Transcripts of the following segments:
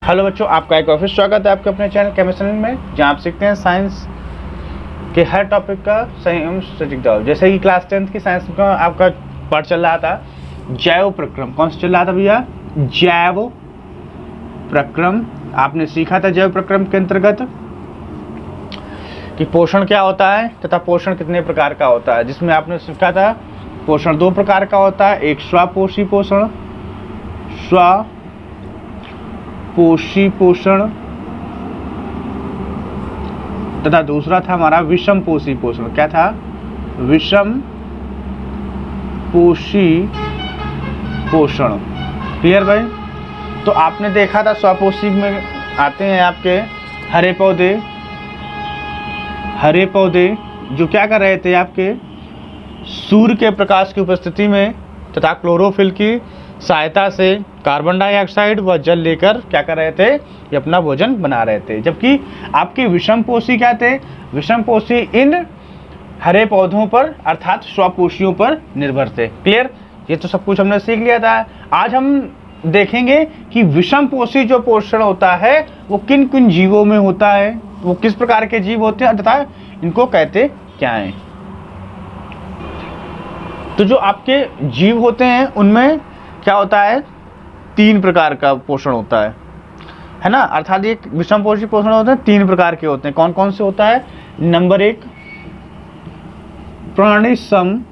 Hello बच्चों, आपका एक और फिर स्वागत है आपके अपने चैनल केमिस्ट्री में, जहां आप सीखते हैं साइंस के हर टॉपिक का सही एवं सटीक जवाब। जैसे कि क्लास 10th की साइंस का आपका पाठ चल रहा था जैव प्रक्रम। कौन सा चल रहा था भैया? जैव प्रक्रम। आपने सीखा था जैव प्रक्रम के अंतर्गत कि पोषण क्या होता है तथा पोषण कितने प्रकार का होता है, जिसमें आपने सीखा था पोषण 2 प्रकार का होता है। एक स्वपोषी पोषण, स्वपोषी पोषण, तथा दूसरा था हमारा विषम पोषी पोषण। क्या था? विषम पोषी पोषण। क्लियर भाई? तो आपने देखा था स्वपोषी में आते हैं आपके हरे पौधे जो क्या कर रहे थे आपके सूर्य के प्रकाश की उपस्थिति में तथा क्लोरोफिल की सहायता से कार्बन डाइऑक्साइड व जल लेकर क्या कर रहे थे? ये अपना भोजन बना रहे थे। जबकि आपके विषमपोषी क्या थे? विषमपोषी इन हरे पौधों पर अर्थात स्वपोषियों पर निर्भर थे। क्लियर? ये तो सब कुछ हमने सीख लिया था। आज हम देखेंगे कि विषमपोषी जो पोषण होता है वो किन किन जीवों में होता है, वो किस प्रकार के जीव होते हैं तथा इनको कहते क्या हैं। तो जो आपके जीव होते हैं उनमें क्या होता है? 3 प्रकार का पोषण होता है ना। अर्थात ये विषमपोषी पोषण होते हैं 3 प्रकार के होते हैं। कौन कौन से होता है? नंबर 1 प्राणी सम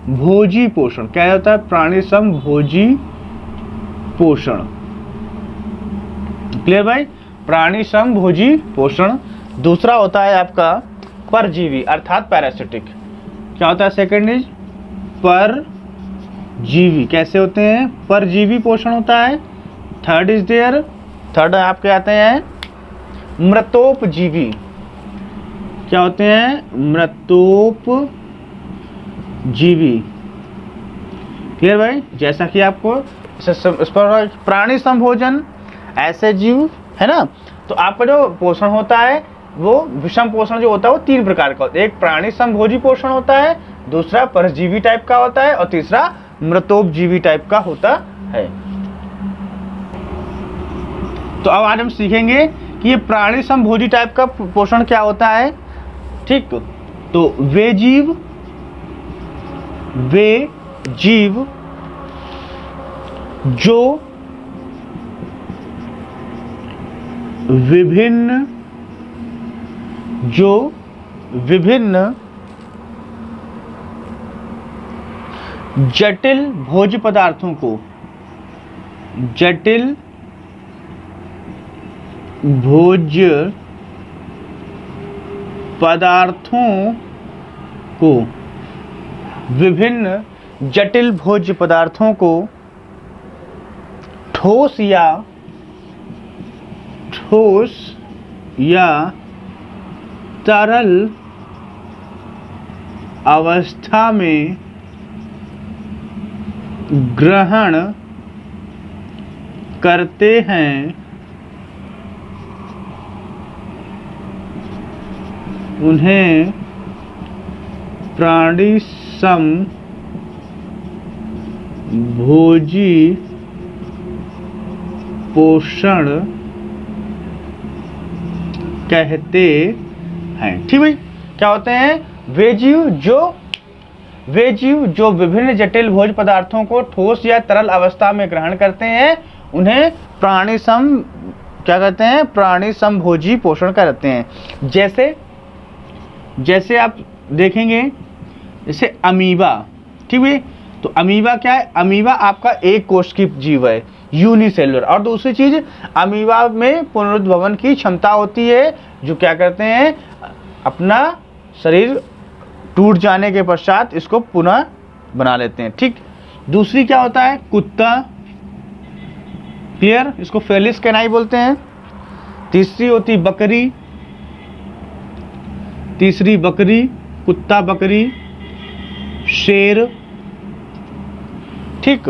भोजी पोषण। क्या होता है? प्राणी सम भोजी पोषण। क्लियर भाई? प्राणी सम भोजी पोषण। दूसरा होता है आपका परजीवी अर्थात पैरासिटिक। क्या होता है? सेकंड इज परजीवी। कैसे होते हैं? परजीवी पोषण होता है। थर्ड आपके आते हैं मृतोपजीवी। क्या होते हैं? मृतोपजीवी। क्लियर भाई? जैसा कि आपको इस पर प्राणी संभोजन ऐसे जीव है ना। तो आपका जो पोषण होता है वो विषम पोषण जो होता है वो 3 प्रकार का होता है। एक प्राणी संभोजी पोषण होता है, दूसरा परजीवी टाइप का होता है और तीसरा मृतोपजीवी टाइप का होता है। तो अब आज हम सीखेंगे कि ये प्राणी संभोजी टाइप का पोषण क्या होता है। ठीक, तो वे जीव जो विभिन्न जटिल भोज्य पदार्थों को ठोस या तरल अवस्था में ग्रहण करते हैं उन्हें प्राणी संभोजी पोषण कहते हैं। ठीक भाई? क्या होते हैं? वे जीव जो विभिन्न जटिल भोज्य पदार्थों को ठोस या तरल अवस्था में ग्रहण करते हैं उन्हें प्राणी संभोजी पोषण कहते हैं। जैसे आप देखेंगे जैसे अमीबा। ठीक है? तो अमीबा क्या है? अमीबा आपका एक कोश की जीव है, यूनिसेलुलर। और दूसरी चीज, अमीबा में पुनरुद्भवन की क्षमता होती है, जो क्या करते हैं? अपना शरीर टूट जाने के पश्चात इसको पुनः बना लेते हैं। ठीक। दूसरी क्या होता है? कुत्ता। क्लियर? इसको फेलिस कैनाई बोलते हैं। तीसरी होती बकरी, कुत्ता, बकरी, शेर। ठीक।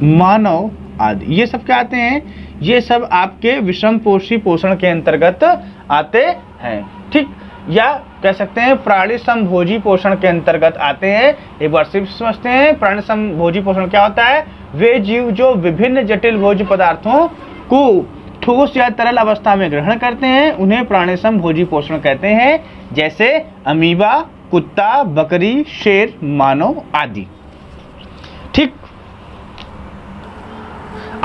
मानव आदि, ये सब क्या आते हैं? ये सब आपके विषम पोषी पोषण के अंतर्गत आते हैं। ठीक। या कह सकते हैं प्राणी समभोजी पोषण के अंतर्गत आते हैं। एक बार सिर्फ समझते हैं प्राणी समभोजी पोषण क्या होता है। वे जीव जो विभिन्न जटिल भोज्य पदार्थों को ठोस या तरल अवस्था में ग्रहण करते हैं उन्हें प्राणी समभोजी पोषण कहते हैं, जैसे अमीबा, कुत्ता, बकरी, शेर, मानव आदि। ठीक,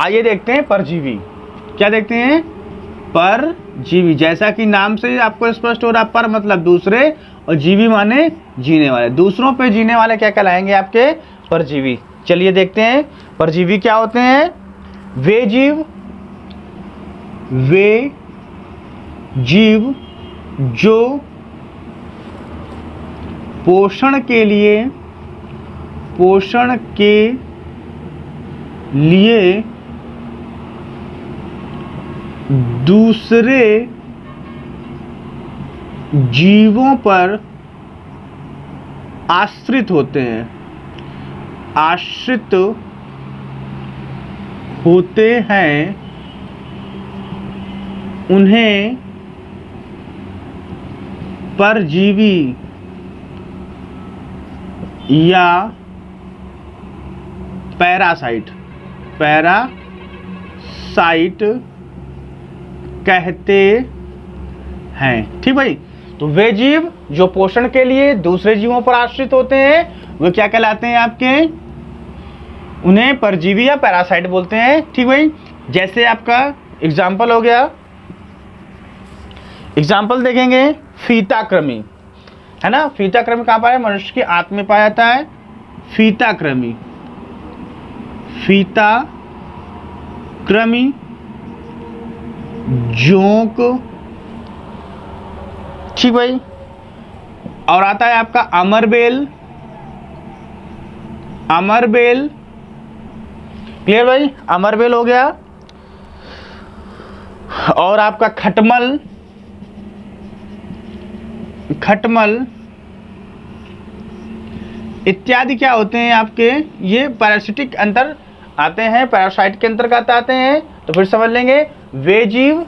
आइए देखते हैं परजीवी। क्या देखते हैं? परजीवी। जैसा कि नाम से आपको स्पष्ट हो रहा, पर मतलब दूसरे और जीवी माने जीने वाले, दूसरों पे जीने वाले क्या कहलाएंगे? आपके परजीवी। चलिए देखते हैं परजीवी क्या होते हैं। वे जीव जो पोषण के लिए दूसरे जीवों पर आश्रित होते हैं, उन्हें परजीवी या पैरासाइट कहते हैं। ठीक भाई, तो वे जीव जो पोषण के लिए दूसरे जीवों पर आश्रित होते हैं वो क्या कहलाते हैं? आपके उन्हें परजीवी या पैरासाइट बोलते हैं। ठीक भाई, जैसे आपका एग्जाम्पल हो गया, एग्जाम्पल देखेंगे फीताकृमि, है ना। फीताकृमि कहाँ पाया? मनुष्य के आंत में पाया जाता है। फीताकृमि जोंक। ठीक भाई, और आता है आपका अमरबेल। क्लियर भाई, अमरबेल हो गया। और आपका खटमल इत्यादि क्या होते हैं आपके? ये पैरासिटिक अंतर आते हैं, पैरासाइट के अंतर्गत आते हैं। तो फिर समझ लेंगे, वे जीव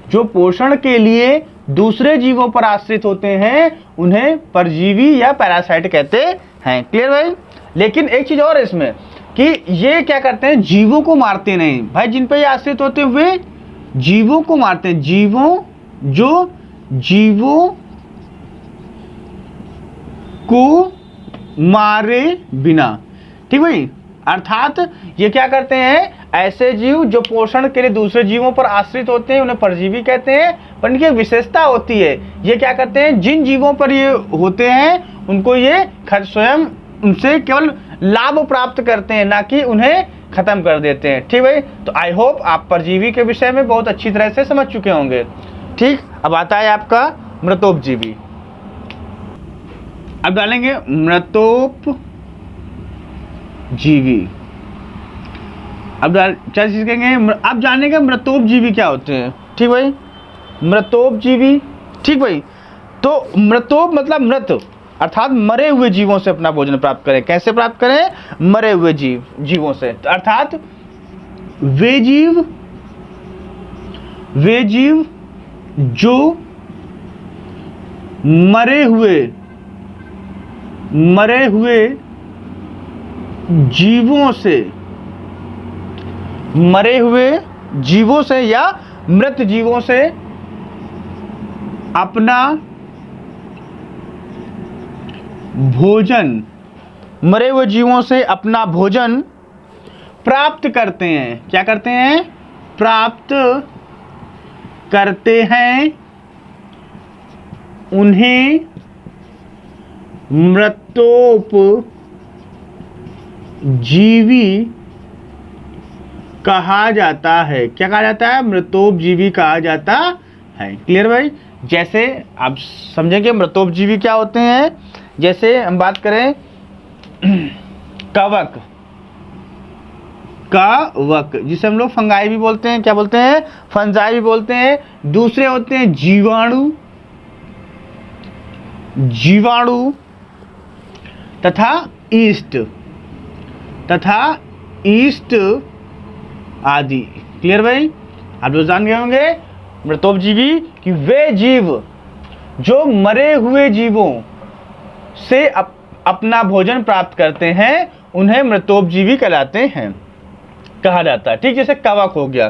जो पोषण के लिए दूसरे जीवों पर आश्रित होते हैं उन्हें परजीवी या पैरासाइट कहते हैं। क्लियर भाई। लेकिन एक चीज और इसमें कि ये क्या करते हैं? जीवों को मारते नहीं भाई, जिन पे ये आश्रित होते हैं वे जीवों को मारते हैं, जीवों को मारे बिना। ठीक भाई, अर्थात ये क्या करते हैं? ऐसे जीव जो पोषण के लिए दूसरे जीवों पर आश्रित होते हैं उन्हें परजीवी कहते हैं। पर इनकी विशेषता होती है, ये क्या करते हैं? जिन जीवों पर ये होते हैं उनको ये स्वयं उनसे केवल लाभ प्राप्त करते हैं, ना कि उन्हें खत्म कर देते हैं। ठीक भाई, तो आई होप आप परजीवी के विषय में बहुत अच्छी तरह से समझ चुके होंगे। ठीक, अब आता है आपका मृतोपजीवी। अब डालेंगे मृतोपजीवी। अब क्या सीखेंगे? अब जानेंगे मृतोपजीवी क्या होते हैं। ठीक भाई, मृतोपजीवी। ठीक भाई, तो मृतोप मतलब मृत, अर्थात मरे हुए जीवों से अपना भोजन प्राप्त करें। कैसे प्राप्त करें? मरे हुए जीवों से, अर्थात वे जीव जो मरे हुए जीवों से या मृत जीवों से अपना भोजन, मरे हुए जीवों से अपना भोजन प्राप्त करते हैं। क्या करते हैं? प्राप्त करते हैं। उन्हें मृतोपजीवी कहा जाता है। क्या कहा जाता है? मृतोपजीवी कहा जाता है। क्लियर भाई। जैसे आप समझेंगे मृतोपजीवी क्या होते हैं। जैसे हम बात करें कवक, जिसे हम लोग फंगाई भी बोलते हैं। क्या बोलते हैं? फंजाई भी बोलते हैं। दूसरे होते हैं जीवाणु तथा ईस्ट आदि। क्लियर भाई, आप लोग जान गए होंगे मृतोपजीवी कि वे जीव जो मरे हुए जीवों से अपना भोजन प्राप्त करते हैं उन्हें मृतोपजीवी कहलाते हैं, कहा जाता है। ठीक, जैसे कवक हो गया।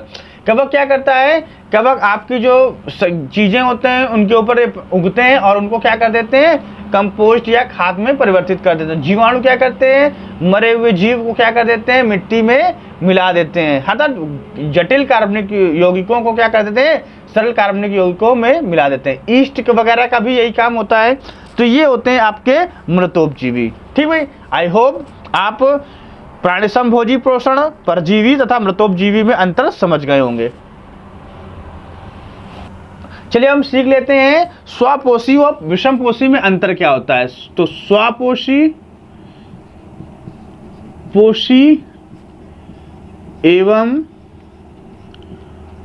कवक क्या करता है? कवक आपकी जो चीजें होते हैं उनके ऊपर उगते हैं और उनको क्या कर देते हैं? कंपोस्ट या खाद में परिवर्तित कर देते हैं। जीवाणु क्या करते हैं? मरे हुए जीव को क्या कर देते हैं? मिट्टी में मिला देते हैं। अर्थात जटिल कार्बनिक यौगिकों को क्या कर देते हैं? सरल कार्बनिक यौगिकों में मिला देते हैं। ईस्ट वगैरह का भी यही काम होता है। तो ये होते हैं आपके मृतोपजीवी। ठीक भाई, आई होप आप प्राणी संभोजी पोषण, परजीवी तथा मृतोपजीवी में अंतर समझ गए होंगे। चलिए हम सीख लेते हैं स्वपोषी और विषमपोषी में अंतर क्या होता है। तो स्वपोषी, पोषी एवं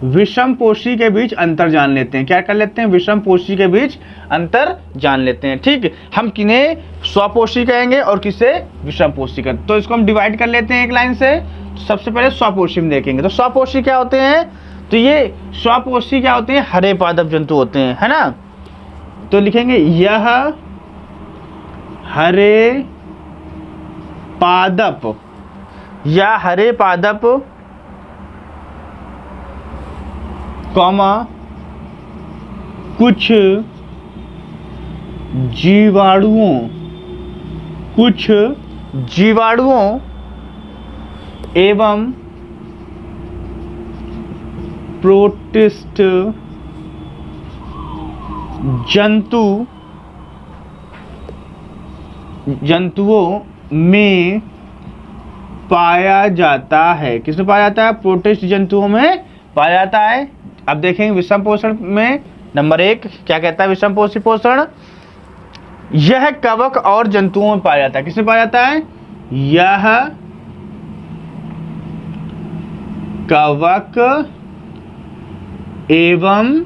विषमपोषी के बीच अंतर जान लेते हैं। क्या कर लेते हैं? विषमपोषी के बीच अंतर जान लेते हैं। ठीक, हम किन्हें स्वपोषी कहेंगे और किसे विषमपोषी कहेंगे। तो इसको हम डिवाइड कर लेते हैं एक लाइन से। सबसे पहले स्वपोषी में देखेंगे। तो स्वपोषी क्या होते हैं? तो ये स्वपोषी क्या होते हैं? हरे पादप जंतु होते हैं, है ना। तो लिखेंगे यह हरे पादप या हरे पादप कॉमा कुछ जीवाणुओं एवं प्रोटिस्ट जंतुओं में पाया जाता है। किसमें पाया जाता है? प्रोटिस्ट जंतुओं में पाया जाता है। अब देखेंगे विषम पोषण में नंबर 1 क्या कहता है? विषम पोषी पोषण, यह कवक और जंतुओं में पाया जाता है। किसमें पाया जाता है? यह कवक एवं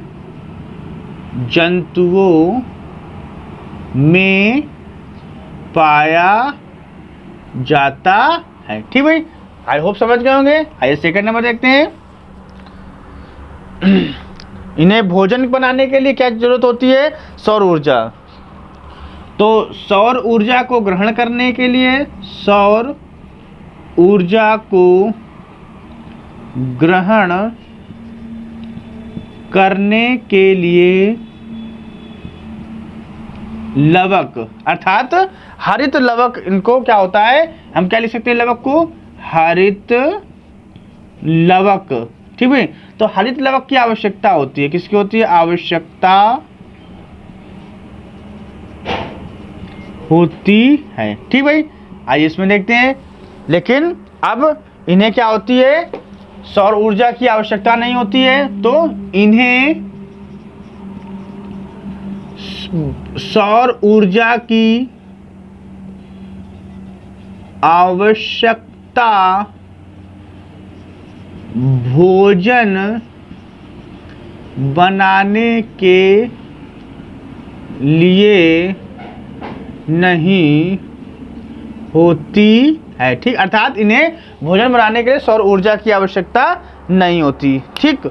जंतुओं में पाया जाता है। ठीक भाई, आई होप समझ गए होंगे। आइए सेकंड नंबर देखते हैं। इन्हें भोजन बनाने के लिए क्या जरूरत होती है? सौर ऊर्जा। तो सौर ऊर्जा को ग्रहण करने के लिए, सौर ऊर्जा को ग्रहण करने के लिए लवक अर्थात हरित लवक, इनको क्या होता है? हम क्या लिख सकते हैं लवक को? हरित लवक। ठीक है, तो हरित लवक की आवश्यकता होती है। किसकी होती है? आवश्यकता होती है। ठीक भाई, आइए इसमें देखते हैं। लेकिन अब इन्हें क्या होती है? सौर ऊर्जा की आवश्यकता नहीं होती है, तो इन्हें सौर ऊर्जा की आवश्यकता भोजन बनाने के लिए नहीं होती है। ठीक, अर्थात इन्हें भोजन बनाने के लिए सौर ऊर्जा की आवश्यकता नहीं होती। ठीक,